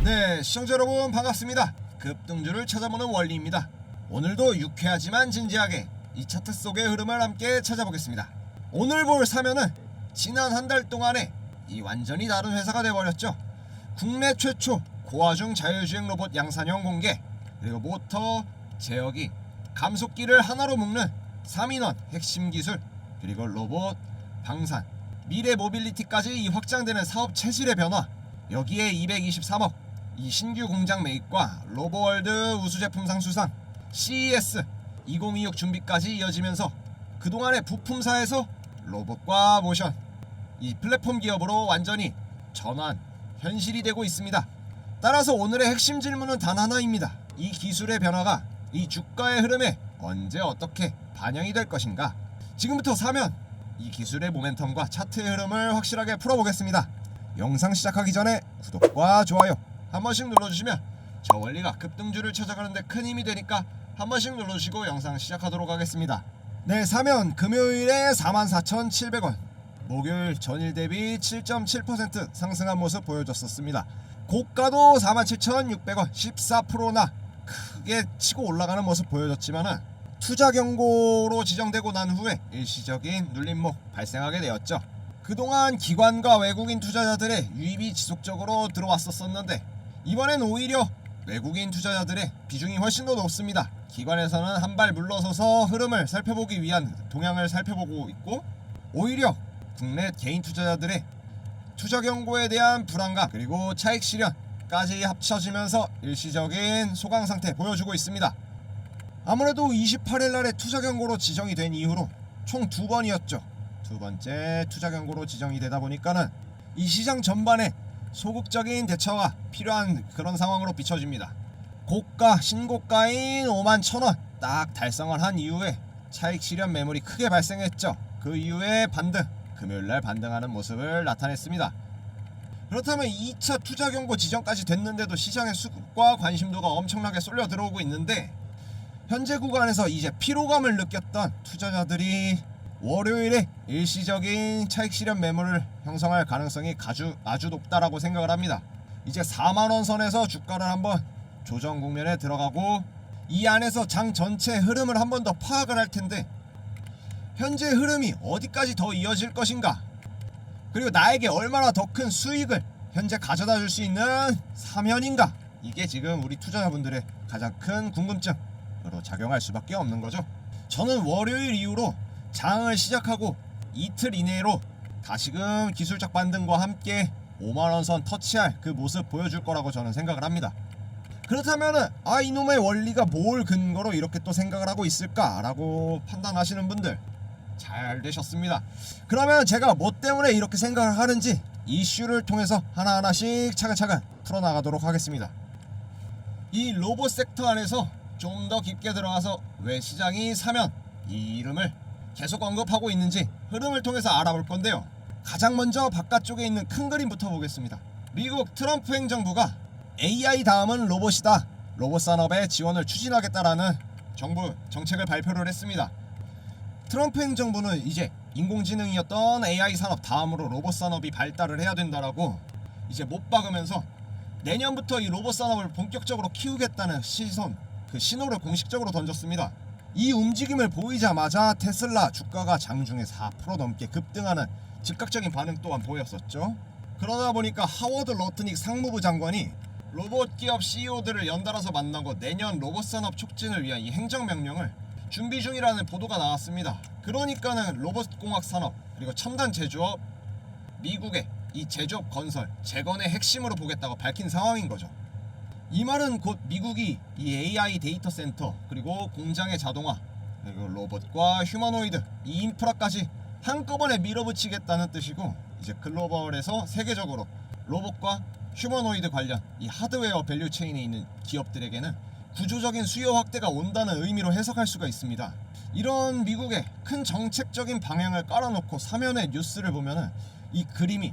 네, 시청자 여러분 반갑습니다. 급등주를 찾아보는 원리입니다. 오늘도 유쾌하지만 진지하게 이 차트 속의 흐름을 함께 찾아보겠습니다. 오늘 볼 사면은 지난 한 달 동안에 이 완전히 다른 회사가 돼버렸죠. 국내 최초 고화중 자율주행 로봇 양산형 공개, 그리고 모터, 제어기, 감속기를 하나로 묶는 3인원 핵심 기술, 그리고 로봇, 방산, 미래 모빌리티까지 이 확장되는 사업 체질의 변화, 여기에 223억 이 신규 공장 매입과 로보월드 우수제품상 수상, CES 2026 준비까지 이어지면서 그동안의 부품사에서 로봇과 모션, 이 플랫폼 기업으로 완전히 전환, 현실이 되고 있습니다. 따라서 오늘의 핵심 질문은 단 하나입니다. 이 기술의 변화가 이 주가의 흐름에 언제 어떻게 반영이 될 것인가? 지금부터 사면 이 기술의 모멘텀과 차트의 흐름을 확실하게 풀어보겠습니다. 영상 시작하기 전에 구독과 좋아요 한 번씩 눌러주시면 저 원리가 급등주를 찾아가는데 큰 힘이 되니까 한 번씩 눌러주시고 영상 시작하도록 하겠습니다. 네, 사면 금요일에 44,700원, 목요일 전일 대비 7.7% 상승한 모습 보여줬었습니다. 고가도 47,600원, 14%나 크게 치고 올라가는 모습 보여줬지만은 투자 경고로 지정되고 난 후에 일시적인 눌림목 발생하게 되었죠. 그동안 기관과 외국인 투자자들의 유입이 지속적으로 들어왔었는데 이번엔 오히려 외국인 투자자들의 비중이 훨씬 더 높습니다. 기관에서는 한 발 물러서서 흐름을 살펴보기 위한 동향을 살펴보고 있고, 오히려 국내 개인 투자자들의 투자 경고에 대한 불안감 그리고 차익 실현까지 합쳐지면서 일시적인 소강 상태 보여주고 있습니다. 아무래도 28일 날에 투자 경고로 지정이 된 이후로 총 2번이었죠. 두 번째 투자 경고로 지정이 되다 보니까는 이 시장 전반에 소극적인 대처가 필요한 그런 상황으로 비춰집니다. 고가 신고가인 51,000원 딱 달성을 한 이후에 차익 실현 매물이 크게 발생했죠. 그 이후에 반등, 금요일날 반등하는 모습을 나타냈습니다. 그렇다면 2차 투자 경고 지정까지 됐는데도 시장의 수급과 관심도가 엄청나게 쏠려 들어오고 있는데, 현재 구간에서 이제 피로감을 느꼈던 투자자들이 월요일에 일시적인 차익 실현 매물을 형성할 가능성이 아주 높다라고 생각을 합니다. 이제 4만원 선에서 주가를 한번 조정 국면에 들어가고 이 안에서 장 전체 흐름을 한 번 더 파악을 할 텐데, 현재 흐름이 어디까지 더 이어질 것인가, 그리고 나에게 얼마나 더 큰 수익을 현재 가져다 줄 수 있는 사면인가, 이게 지금 우리 투자자분들의 가장 큰 궁금증으로 작용할 수밖에 없는 거죠. 저는 월요일 이후로 장을 시작하고 이틀 이내로 다시금 기술적 반등과 함께 5만원 선 터치할 그 모습 보여줄 거라고 저는 생각을 합니다. 그렇다면은 이놈의 원리가 뭘 근거로 이렇게 또 생각을 하고 있을까 라고 판단하시는 분들 잘 되셨습니다. 그러면 제가 뭐 때문에 이렇게 생각을 하는지 이슈를 통해서 하나하나씩 차근차근 풀어나가도록 하겠습니다. 이 로봇 섹터 안에서 좀 더 깊게 들어가서 왜 시장이 사면 이 이름을 계속 언급하고 있는지 흐름을 통해서 알아볼 건데요. 가장 먼저 바깥쪽에 있는 큰 그림부터 보겠습니다. 미국 트럼프 행정부가 AI 다음은 로봇이다, 로봇 산업의 지원을 추진하겠다라는 정부 정책을 발표를 했습니다. 트럼프 행정부는 이제 인공지능이었던 AI 산업 다음으로 로봇 산업이 발달을 해야 된다라고 이제 못 박으면서 내년부터 이 로봇 산업을 본격적으로 키우겠다는 그 신호를 공식적으로 던졌습니다. 이 움직임을 보이자마자 테슬라 주가가 장중에 4% 넘게 급등하는 즉각적인 반응 또한 보였었죠. 그러다 보니까 하워드 로트닉 상무부 장관이 로봇 기업 CEO들을 연달아서 만나고 내년 로봇 산업 촉진을 위한 이 행정명령을 준비 중이라는 보도가 나왔습니다. 그러니까는 로봇 공학 산업 그리고 첨단 제조업, 미국의 이 제조업 건설, 재건의 핵심으로 보겠다고 밝힌 상황인 거죠. 이 말은 곧 미국이 이 AI 데이터 센터 그리고 공장의 자동화 그리고 로봇과 휴머노이드 이 인프라까지 한꺼번에 밀어붙이겠다는 뜻이고, 이제 글로벌에서 세계적으로 로봇과 휴머노이드 관련 이 하드웨어 밸류 체인에 있는 기업들에게는 구조적인 수요 확대가 온다는 의미로 해석할 수가 있습니다. 이런 미국의 큰 정책적인 방향을 깔아놓고 사면의 뉴스를 보면은 이 그림이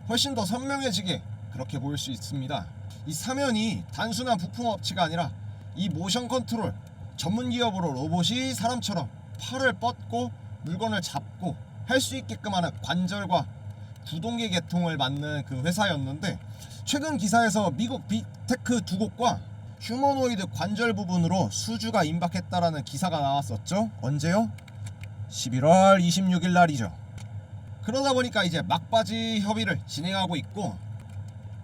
훨씬 더 선명해지게 그렇게 보일 수 있습니다. 이 사면이 단순한 부품 업체가 아니라 이 모션 컨트롤 전문 기업으로 로봇이 사람처럼 팔을 뻗고 물건을 잡고 할 수 있게끔 하는 관절과 구동계 계통을 맡는 그 회사였는데, 최근 기사에서 미국 빅테크 두 곳과 휴머노이드 관절 부분으로 수주가 임박했다라는 기사가 나왔었죠. 언제요? 11월 26일 날이죠. 그러다 보니까 이제 막바지 협의를 진행하고 있고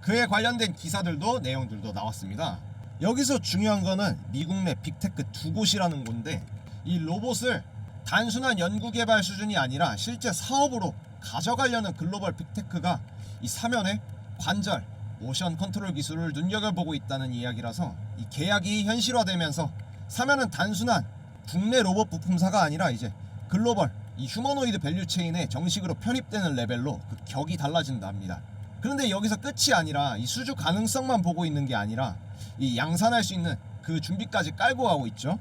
그에 관련된 기사들도 내용들도 나왔습니다. 여기서 중요한 거는 미국 내 빅테크 두 곳이라는 건데 이 로봇을 단순한 연구개발 수준이 아니라 실제 사업으로 가져가려는 글로벌 빅테크가 이 사면에 관절, 모션 컨트롤 기술을 눈여겨보고 있다는 이야기라서 이 계약이 현실화되면서 사면은 단순한 국내 로봇 부품사가 아니라 이제 글로벌 이 휴머노이드 밸류체인에 정식으로 편입되는 레벨로 그 격이 달라진다 합니다. 그런데 여기서 끝이 아니라 이 수주 가능성만 보고 있는 게 아니라 이 양산할 수 있는 그 준비까지 깔고 가고 있죠.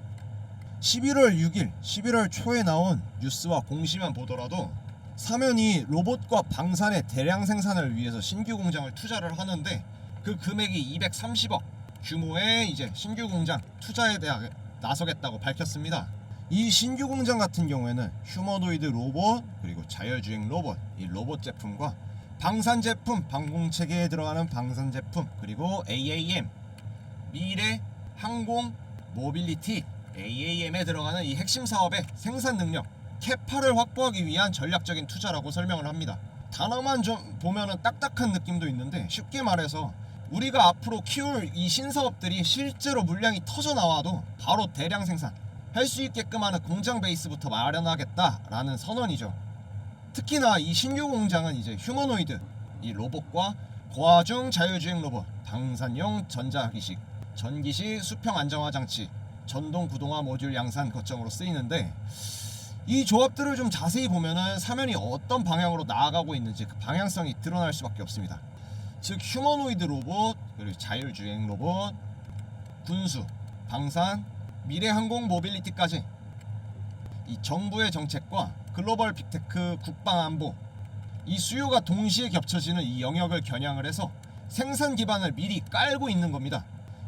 11월 6일, 11월 초에 나온 뉴스와 공시만 보더라도 사면이 로봇과 방산의 대량 생산을 위해서 신규 공장을 투자를 하는데 그 금액이 230억 규모의 이제 신규 공장 투자에 대해 나서겠다고 밝혔습니다. 이 신규 공장 같은 경우에는 휴머노이드 로봇 그리고 자율주행 로봇, 이 로봇 제품과 방산 제품, 방공 체계에 들어가는 방산 제품 그리고 AAM, 미래 항공 모빌리티 AAM에 들어가는 이 핵심 사업의 생산 능력 캐파를 확보하기 위한 전략적인 투자라고 설명을 합니다. 단어만 좀 보면은 딱딱한 느낌도 있는데 쉽게 말해서 우리가 앞으로 키울 이 신사업들이 실제로 물량이 터져 나와도 바로 대량 생산 할 수 있게끔 하는 공장 베이스부터 마련하겠다라는 선언이죠. 특히나 이 신규 공장은 이제 휴머노이드 이 로봇과 고화중 자율주행 로봇, 방산용 전자기식, 전기식 수평 안정화 장치, 전동 구동화 모듈 양산 거점으로 쓰이는데 이 조합들을 좀 자세히 보면은 사면이 어떤 방향으로 나아가고 있는지 그 방향성이 드러날 수밖에 없습니다. 즉 휴머노이드 로봇, 그리고 자율주행 로봇, 군수, 방산, 미래항공 모빌리티까지 이 정부의 정책과 글로벌 빅테크 국방안보 이 수요가 동시에 겹쳐지는 이 영역을 겨냥을 해서 생산 기반을 미리 깔고 있는 겁니다.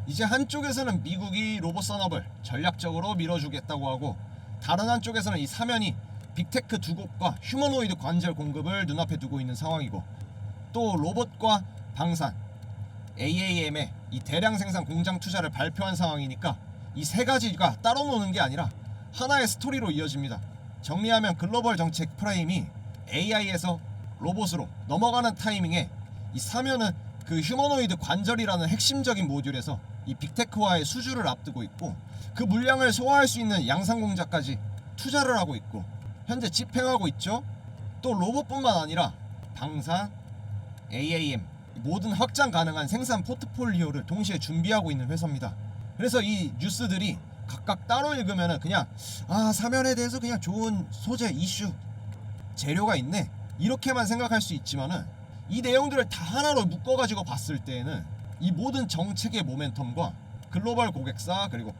이제 한쪽에서는 미국이 로봇 산업을 전략적으로 밀어주겠다고 하고 다른 한쪽에서는 이 사면이 빅테크 두 곳과 휴머노이드 관절 공급을 눈앞에 두고 있는 상황이고 또 로봇과 방산, AAM의 이 대량 생산 공장 투자를 발표한 상황이니까 이 세 가지가 따로 노는 게 아니라 하나의 스토리로 이어집니다. 정리하면 글로벌 정책 프레임이 AI에서 로봇으로 넘어가는 타이밍에 이 사면은 그 휴머노이드 관절이라는 핵심적인 모듈에서 이 빅테크화의 수주를 앞두고 있고 그 물량을 소화할 수 있는 양산 공장까지 투자를 하고 있고 현재 집행하고 있죠. 또 로봇뿐만 아니라 방산, AAM 모든 확장 가능한 생산 포트폴리오를 동시에 준비하고 있는 회사입니다. 그래서 이 뉴스들이 각각 따로 읽으면은 그냥 사면에 대해서 그냥 좋은 소재, 이슈, 재료가 있네 이렇게만 생각할 수 있지만은 이 내용들을 다 하나로 묶어가지고 봤을 때에는 이 모든 정책의 모멘텀과 글로벌 고객사 그리고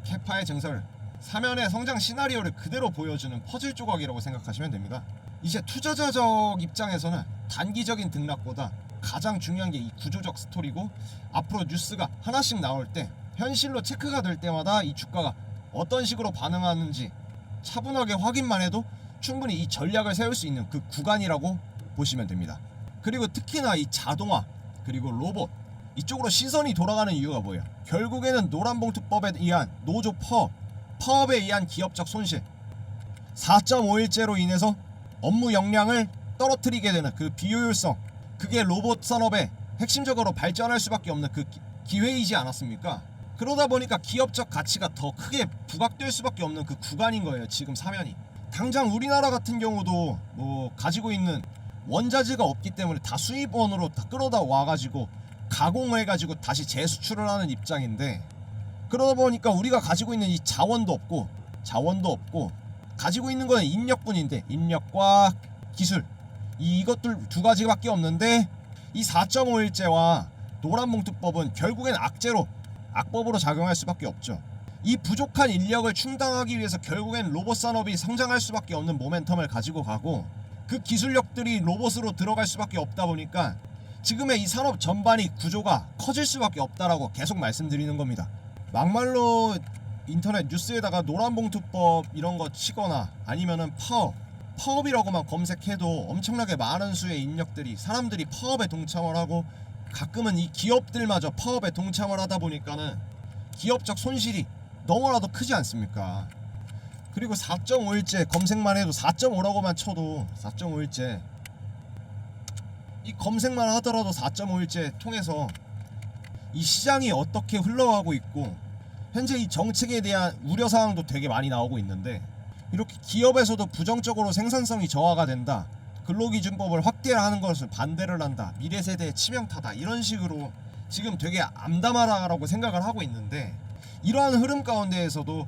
캐파의 증설, 사면의 성장 시나리오를 그대로 보여주는 퍼즐 조각이라고 생각하시면 됩니다. 이제 투자자적 입장에서는 단기적인 등락보다 가장 중요한 게 이 구조적 스토리고 앞으로 뉴스가 하나씩 나올 때 현실로 체크가 될 때마다 이 주가가 어떤 식으로 반응하는지 차분하게 확인만 해도 충분히 이 전략을 세울 수 있는 그 구간이라고 보시면 됩니다. 그리고 특히나 이 자동화 그리고 로봇 이쪽으로 시선이 돌아가는 이유가 뭐예요? 결국에는 노란봉투법에 의한 노조 파업에 의한 기업적 손실 4.5일제로 인해서 업무 역량을 떨어뜨리게 되는 그 비효율성 그게 로봇 산업에 핵심적으로 발전할 수밖에 없는 그 기회이지 않았습니까? 그러다 보니까 기업적 가치가 더 크게 부각될 수밖에 없는 그 구간인 거예요. 지금 사면이 당장 우리나라 같은 경우도 뭐 가지고 있는 원자재가 없기 때문에 다 수입원으로 다 끌어다 와가지고 가공해가지고 다시 재수출을 하는 입장인데 그러다 보니까 우리가 가지고 있는 이 자원도 없고 가지고 있는 거는 인력뿐인데 인력과 기술 이것들 두 가지밖에 없는데 이 4.5일제와 노란봉투법은 결국엔 악법으로 작용할 수밖에 없죠. 이 부족한 인력을 충당하기 위해서 결국엔 로봇 산업이 성장할 수밖에 없는 모멘텀을 가지고 가고 그 기술력들이 로봇으로 들어갈 수밖에 없다 보니까 지금의 이 산업 전반이 구조가 커질 수밖에 없다라고 계속 말씀드리는 겁니다. 막말로 인터넷 뉴스에다가 노란봉투법 이런 거 치거나 아니면은 파업이라고만 검색해도 엄청나게 많은 수의 인력들이 사람들이 파업에 동참을 하고 가끔은 이 기업들마저 파업에 동참을 하다 보니까는 기업적 손실이 너무나도 크지 않습니까? 그리고 4.5일째 검색만 해도 4.5라고만 쳐도 4.5일째 이 검색만 하더라도 4.5일째 통해서 이 시장이 어떻게 흘러가고 있고 현재 이 정책에 대한 우려사항도 되게 많이 나오고 있는데 이렇게 기업에서도 부정적으로 생산성이 저하가 된다, 근로기준법을 확대하는 것을 반대를 한다, 미래세대의 치명타다, 이런 식으로 지금 되게 암담하다라고 생각을 하고 있는데 이러한 흐름 가운데에서도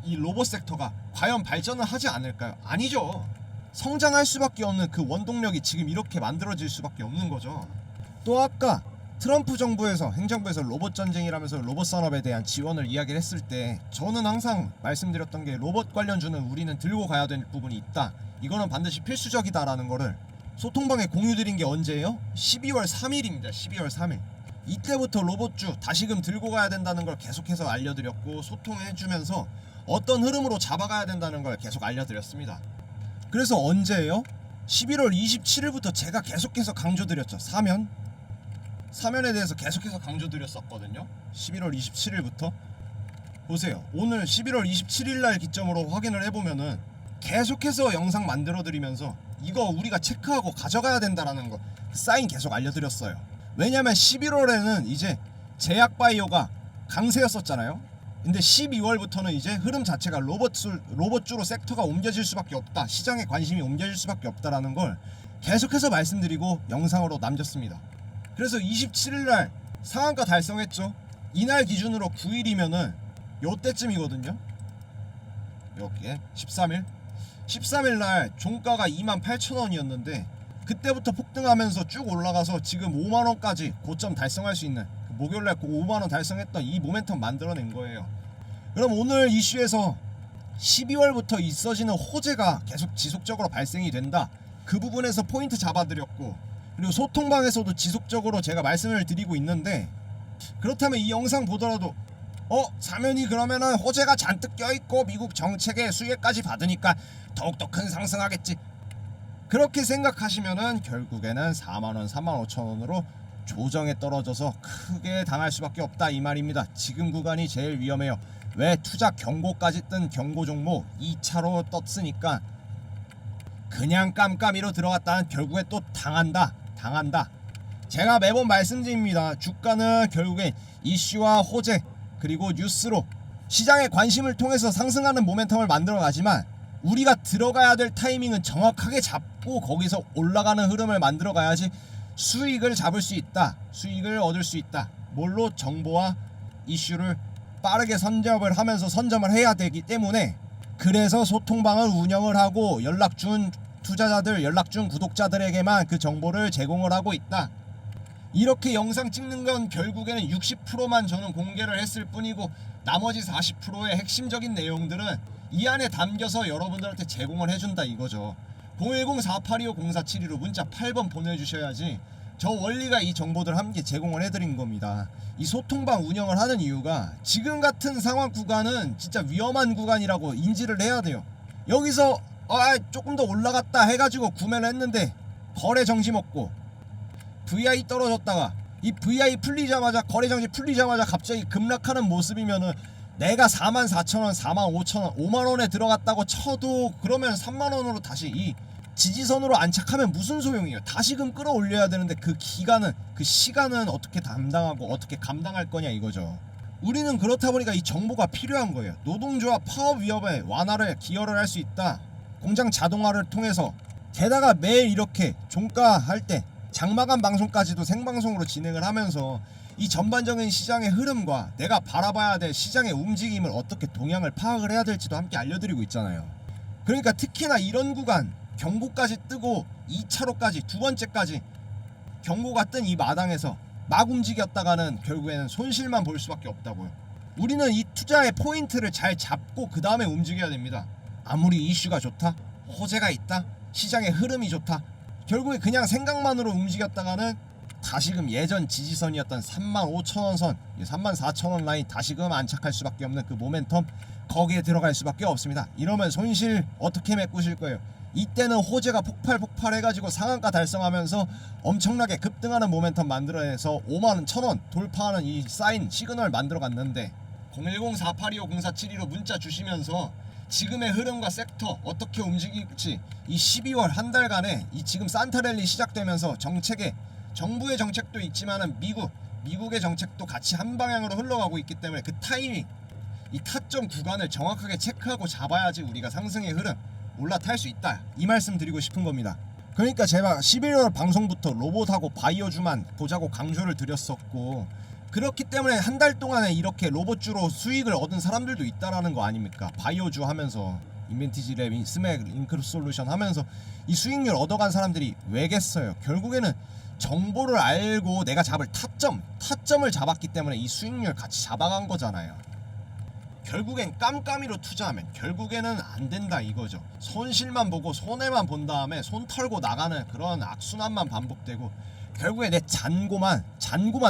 이 로봇 섹터가 과연 발전을 하지 않을까요? 아니죠. 성장할 수밖에 없는 그 원동력이 지금 이렇게 만들어질 수밖에 없는 거죠. 또 아까 트럼프 정부에서 행정부에서 로봇 전쟁이라면서 로봇 산업에 대한 지원을 이야기를 했을 때 저는 항상 말씀드렸던 게 로봇 관련주는 우리는 들고 가야 될 부분이 있다, 이거는 반드시 필수적이다라는 거를 소통방에 공유드린 게 언제예요? 12월 3일입니다. 12월 3일. 이때부터 로봇주 다시금 들고 가야 된다는 걸 계속해서 알려드렸고 소통해주면서 어떤 흐름으로 잡아가야 된다는 걸 계속 알려드렸습니다. 그래서 언제예요? 11월 27일부터 제가 계속해서 강조드렸죠. 사면에 대해서 계속해서 강조드렸었거든요. 11월 27일부터 보세요. 오늘 11월 27일날 기점으로 확인을 해보면은 계속해서 영상 만들어드리면서 이거 우리가 체크하고 가져가야 된다라는 거 사인 계속 알려드렸어요. 왜냐면 11월에는 이제 제약바이오가 강세였었잖아요. 근데 12월부터는 이제 흐름 자체가 로봇주로 섹터가 옮겨질 수밖에 없다, 시장에 관심이 옮겨질 수밖에 없다라는 걸 계속해서 말씀드리고 영상으로 남겼습니다. 그래서 27일날 상한가 달성했죠. 이날 기준으로 9일이면은 요때쯤이거든요. 여기에 13일날 종가가 28,000원이었는데 그때부터 폭등하면서 쭉 올라가서 지금 5만원까지 고점 달성할 수 있는, 목요일날 그 5만원 달성했던 이 모멘텀 만들어낸 거예요. 그럼 오늘 이슈에서 12월부터 있어지는 호재가 계속 지속적으로 발생이 된다, 그 부분에서 포인트 잡아드렸고, 그리고 소통방에서도 지속적으로 제가 말씀을 드리고 있는데, 그렇다면 이 영상 보더라도 사면이 그러면은 호재가 잔뜩 껴있고 미국 정책의 수혜까지 받으니까 더욱더 큰 상승하겠지, 그렇게 생각하시면은 결국에는 4만원 35,000원으로 조정에 떨어져서 크게 당할 수밖에 없다, 이 말입니다. 지금 구간이 제일 위험해요. 왜? 투자 경고까지 뜬 경고 종목 2차로 떴으니까 그냥 깜깜이로 들어갔다는 결국에 또 당한다. 제가 매번 말씀드립니다. 주가는 결국엔 이슈와 호재 그리고 뉴스로 시장의 관심을 통해서 상승하는 모멘텀을 만들어 가지만 우리가 들어가야 될 타이밍은 정확하게 잡고 거기서 올라가는 흐름을 만들어 가야지 수익을 잡을 수 있다, 수익을 얻을 수 있다. 뭘로? 정보와 이슈를 빠르게 선점을 하면서 선점을 해야 되기 때문에, 그래서 소통방을 운영을 하고 연락 준 투자자들, 연락 준 구독자들에게만 그 정보를 제공을 하고 있다. 이렇게 영상 찍는 건 결국에는 60%만 저는 공개를 했을 뿐이고 나머지 40%의 핵심적인 내용들은 이 안에 담겨서 여러분들한테 제공을 해준다, 이거죠. 010-4825-0472로 문자 8번 보내주셔야지 저 원리가 이 정보들 함께 제공을 해드린 겁니다. 이 소통방 운영을 하는 이유가 지금 같은 상황 구간은 진짜 위험한 구간이라고 인지를 해야 돼요. 여기서 조금 더 올라갔다 해가지고 구매를 했는데 거래 정지 먹고 VI 떨어졌다가 이 VI 풀리자마자, 거래 정지 풀리자마자 갑자기 급락하는 모습이면은 내가 44,000원, 45,000원, 5만원에 들어갔다고 쳐도 그러면 3만원으로 다시 이 지지선으로 안착하면 무슨 소용이에요. 다시금 끌어올려야 되는데 그 기간은, 그 시간은 어떻게 담당하고 어떻게 감당할 거냐, 이거죠. 우리는 그렇다 보니까 이 정보가 필요한 거예요. 노동조합 파업 위협에 완화를 기여를 할 수 있다, 공장 자동화를 통해서. 게다가 매일 이렇게 종가 할 때 장마감 방송까지도 생방송으로 진행을 하면서 이 전반적인 시장의 흐름과 내가 바라봐야 될 시장의 움직임을 어떻게 동향을 파악을 해야 될지도 함께 알려드리고 있잖아요. 그러니까 특히나 이런 구간 경고까지 뜨고 2차로까지, 두 번째까지 경고가 뜬 이 마당에서 막 움직였다가는 결국에는 손실만 볼 수밖에 없다고요. 우리는 이 투자의 포인트를 잘 잡고 그 다음에 움직여야 됩니다. 아무리 이슈가 좋다, 호재가 있다, 시장의 흐름이 좋다, 결국에 그냥 생각만으로 움직였다가는 다시금 예전 지지선이었던 35,000원 선, 34,000원 라인 다시금 안착할 수밖에 없는 그 모멘텀, 거기에 들어갈 수밖에 없습니다. 이러면 손실 어떻게 메꾸실 거예요? 이때는 호재가 폭발해가지고 상한가 달성하면서 엄청나게 급등하는 모멘텀 만들어내서 5만원 1000원 돌파하는 이 사인 시그널 만들어 갔는데 010-4825-0472로 문자 주시면서 지금의 흐름과 섹터 어떻게 움직일지 이 12월 한 달간에 이 지금 산타랠리 시작되면서 정책에 정부의 정책도 있지만은 미국의 정책도 같이 한 방향으로 흘러가고 있기 때문에 그 타이밍 이 타점 구간을 정확하게 체크하고 잡아야지 우리가 상승의 흐름 올라탈 수 있다 이 말씀 드리고 싶은 겁니다. 그러니까 제가 11월 방송부터 로봇하고 바이오주만 보자고 강조를 드렸었고 그렇기 때문에 한 달 동안에 이렇게 로봇주로 수익을 얻은 사람들도 있다라는 거 아닙니까? 바이오주 하면서 인벤티지랩, 스맥, 인크솔루션 하면서 이 수익률 얻어간 사람들이 왜겠어요? 결국에는 정보를 알고 내가 잡을 타점을 잡았기 때문에 이 수익률 같이 잡아간 거잖아요. 결국엔 깜깜이로 투자하면 결국에는 안 된다 이거죠. 손실만 보고 손해만 본 다음에 손 털고 나가는 그런 악순환만 반복되고 결국에 내 잔고만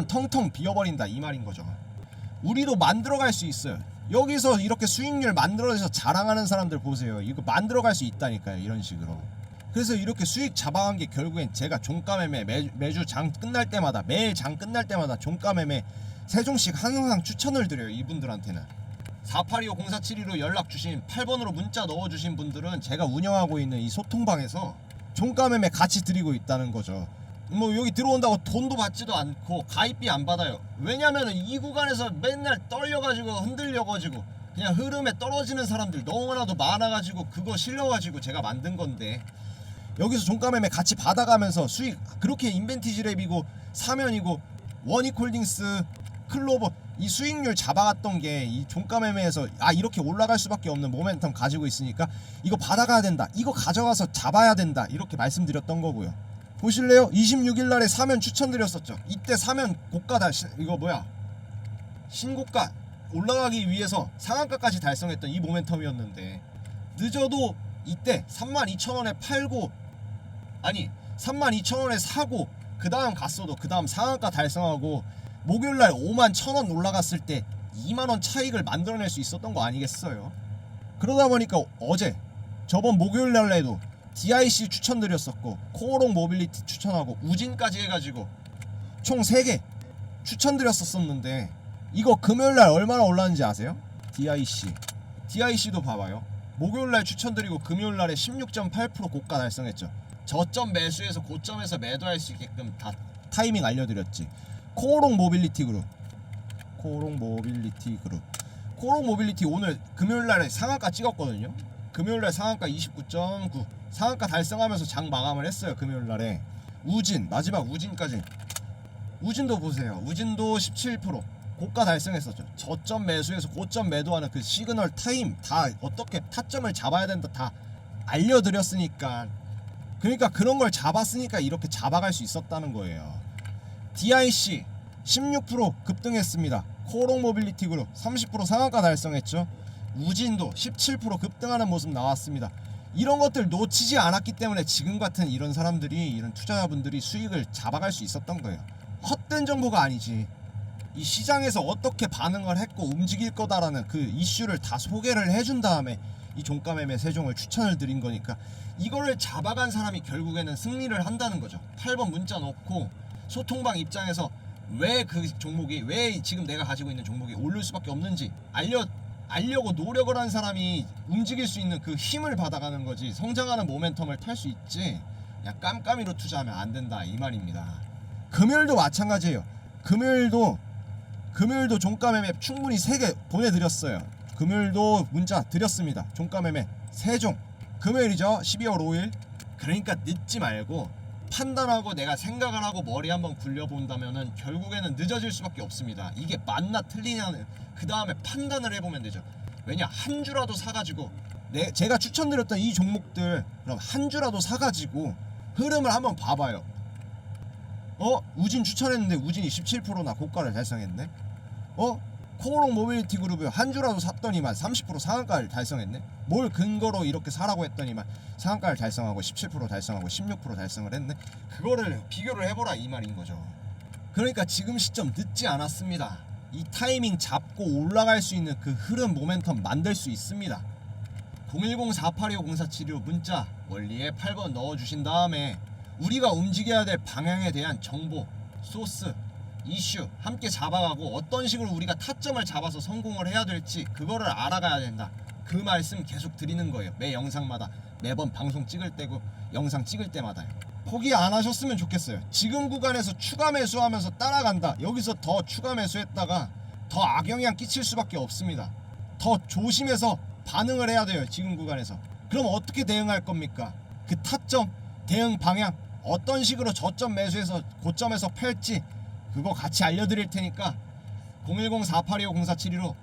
텅텅 비어버린다 이 말인 거죠. 우리도 만들어갈 수 있어요. 여기서 이렇게 수익률 만들어내서 자랑하는 사람들 보세요. 이거 만들어갈 수 있다니까요. 이런 식으로. 그래서 이렇게 수익 잡아간 게 결국엔 제가 종가매매 매주 장 끝날 때마다 매일 장 끝날 때마다 종가매매 3종씩 항상 추천을 드려요. 이분들한테는 4825-0472로 연락 주신 8번으로 문자 넣어주신 분들은 제가 운영하고 있는 이 소통방에서 종가매매 같이 드리고 있다는 거죠. 뭐 여기 들어온다고 돈도 받지도 않고 가입비 안 받아요. 왜냐면은 이 구간에서 맨날 떨려가지고 흔들려가지고 그냥 흐름에 떨어지는 사람들 너무나도 많아가지고 그거 실려가지고 제가 만든 건데 여기서 종가매매 같이 받아가면서 수익 그렇게 인벤티지랩이고 사면이고 원익홀딩스 클로버 이 수익률 잡아갔던 게 이 종가매매에서 이렇게 올라갈 수밖에 없는 모멘텀 가지고 있으니까 이거 받아가야 된다 이거 가져가서 잡아야 된다 이렇게 말씀드렸던 거고요. 보실래요? 26일날에 사면 추천드렸었죠. 이때 사면 고가 이거 뭐야 신고가 올라가기 위해서 상한가까지 달성했던 이 모멘텀이었는데 늦어도 이때 32,000원에 팔고 32,000원에 사고 그 다음 갔어도 그 다음 상한가 달성하고 목요일날 51,000원 올라갔을 때 2만원 차익을 만들어낼 수 있었던 거 아니겠어요? 그러다 보니까 어제 저번 목요일날에도 DIC 추천드렸었고 코오롱 모빌리티 추천하고 우진까지 해가지고 총 3개 추천드렸었는데 이거 금요일날 얼마나 올랐는지 아세요? DIC도 봐봐요. 목요일날 추천드리고 금요일날에 16.8% 고가 달성했죠. 저점 매수해서 고점에서 매도할 수 있게끔 다 타이밍 알려드렸지. 코오롱 모빌리티 그룹 오늘 금요일날에 상한가 찍었거든요. 금요일날 상한가 29.9 상한가 달성하면서 장 마감을 했어요. 금요일날에 우진 마지막 우진까지 우진도 보세요. 우진도 17% 고가 달성했었죠. 저점 매수해서 고점 매도하는 그 시그널 타임 다 어떻게 타점을 잡아야 된다 다 알려드렸으니까 그러니까 그런 걸 잡았으니까 이렇게 잡아갈 수 있었다는 거예요. DIC 16% 급등했습니다. 코오롱 모빌리티 그룹 30% 상한가 달성했죠. 우진도 17% 급등하는 모습 나왔습니다. 이런 것들 놓치지 않았기 때문에 지금 같은 이런 사람들이 이런 투자자분들이 수익을 잡아갈 수 있었던 거예요. 헛된 정보가 아니지. 이 시장에서 어떻게 반응을 했고 움직일 거다라는 그 이슈를 다 소개를 해준 다음에 이 종가매매 3종을 추천을 드린 거니까 이거를 잡아간 사람이 결국에는 승리를 한다는 거죠. 8번 문자 넣고 소통방 입장에서 왜 그 종목이 왜 지금 내가 가지고 있는 종목이 오를 수밖에 없는지 알려고 노력을 한 사람이 움직일 수 있는 그 힘을 받아가는 거지 성장하는 모멘텀을 탈 수 있지 그냥 깜깜이로 투자하면 안 된다 이 말입니다. 금요일도 마찬가지예요. 금요일도 종가매매 충분히 3개 보내드렸어요. 금요일도 문자 드렸습니다. 종가매매 3종 금요일이죠. 12월 5일 그러니까 늦지 말고 판단하고 내가 생각을 하고 머리 한번 굴려본다면은 결국에는 늦어질 수밖에 없습니다. 이게 맞나 틀리냐는 그 다음에 판단을 해보면 되죠. 왜냐 한 주라도 사가지고 제가 추천드렸던 이 종목들 그럼 한 주라도 사가지고 흐름을 한번 봐봐요. 우진 추천했는데 우진이 17%나 고가를 달성했네. 코오롱 모빌리티 그룹이 한 주라도 샀더니만 30% 상한가를 달성했네. 뭘 근거로 이렇게 사라고 했더니만 상한가를 달성하고 17% 달성하고 16% 달성을 했네. 그거를 비교를 해보라 이 말인 거죠. 그러니까 지금 시점 늦지 않았습니다. 이 타이밍 잡고 올라갈 수 있는 그 흐름 모멘텀 만들 수 있습니다. 010-4825-0472 문자 원리에 8번 넣어주신 다음에 우리가 움직여야 될 방향에 대한 정보, 소스, 이슈 함께 잡아가고 어떤 식으로 우리가 타점을 잡아서 성공을 해야 될지 그거를 알아가야 된다. 그 말씀 계속 드리는 거예요. 매 영상마다, 매번 방송 찍을 때고 영상 찍을 때마다요. 포기 안 하셨으면 좋겠어요. 지금 구간에서 추가 매수하면서 따라간다. 여기서 더 추가 매수했다가 더 악영향 끼칠 수밖에 없습니다. 더 조심해서 반응을 해야 돼요. 지금 구간에서. 그럼 어떻게 대응할 겁니까? 그 타점, 대응 방향 어떤 식으로 저점 매수해서 고점에서 펼지 그거 같이 알려드릴 테니까 010-4825-0472로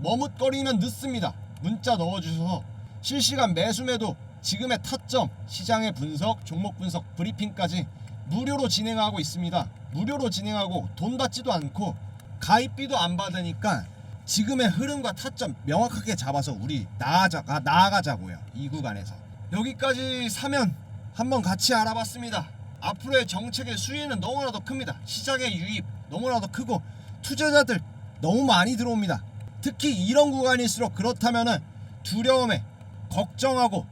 머뭇거리면 늦습니다. 문자 넣어주셔서 실시간 매수 매도, 지금의 타점, 시장의 분석, 종목 분석, 브리핑까지 무료로 진행하고 있습니다. 무료로 진행하고 돈 받지도 않고 가입비도 안 받으니까 지금의 흐름과 타점 명확하게 잡아서 우리 나아가자고요. 이 구간에서. 여기까지 사면 한번 같이 알아봤습니다. 앞으로의 정책의 수위는 너무나도 큽니다. 시장의 유입 너무나도 크고 투자자들 너무 많이 들어옵니다. 특히 이런 구간일수록 그렇다면은 두려움에 걱정하고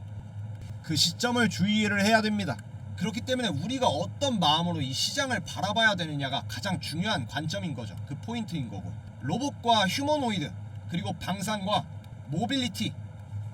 그 시점을 주의를 해야 됩니다. 그렇기 때문에 우리가 어떤 마음으로 이 시장을 바라봐야 되느냐가 가장 중요한 관점인 거죠. 그 포인트인 거고, 로봇과 휴머노이드 그리고 방산과 모빌리티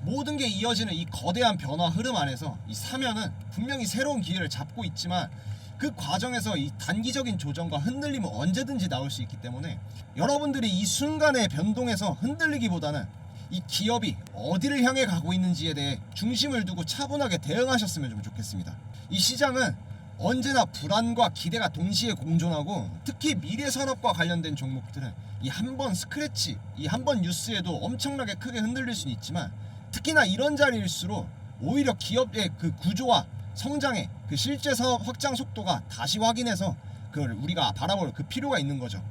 모든 게 이어지는 이 거대한 변화 흐름 안에서 이 사면은 분명히 새로운 기회를 잡고 있지만 그 과정에서 이 단기적인 조정과 흔들림은 언제든지 나올 수 있기 때문에 여러분들이 이 순간의 변동에서 흔들리기보다는 이 기업이 어디를 향해 가고 있는지에 대해 중심을 두고 차분하게 대응하셨으면 좀 좋겠습니다. 이 시장은 언제나 불안과 기대가 동시에 공존하고 특히 미래산업과 관련된 종목들은 이 한 번 스크래치, 이 한 번 뉴스에도 엄청나게 크게 흔들릴 수는 있지만 특히나 이런 자리일수록 오히려 기업의 그 구조와 성장의 그 실제 사업 확장 속도가 다시 확인해서 그걸 우리가 바라볼 그 필요가 있는 거죠.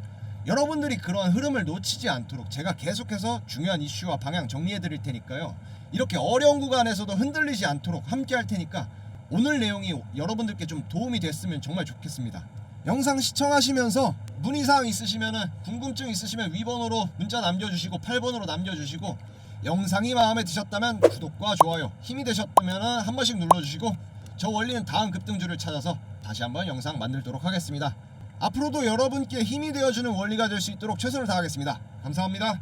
여러분들이 그런 흐름을 놓치지 않도록 제가 계속해서 중요한 이슈와 방향 정리해 드릴 테니까요. 이렇게 어려운 구간에서도 흔들리지 않도록 함께 할 테니까 오늘 내용이 여러분들께 좀 도움이 됐으면 정말 좋겠습니다. 영상 시청하시면서 문의사항 있으시면 궁금증 있으시면 위번호로 문자 남겨주시고 8번으로 남겨주시고 영상이 마음에 드셨다면 구독과 좋아요, 힘이 되셨다면 한 번씩 눌러주시고 저 원리는 다음 급등주를 찾아서 다시 한번 영상 만들도록 하겠습니다. 앞으로도 여러분께 힘이 되어주는 원리가 될 수 있도록 최선을 다하겠습니다. 감사합니다.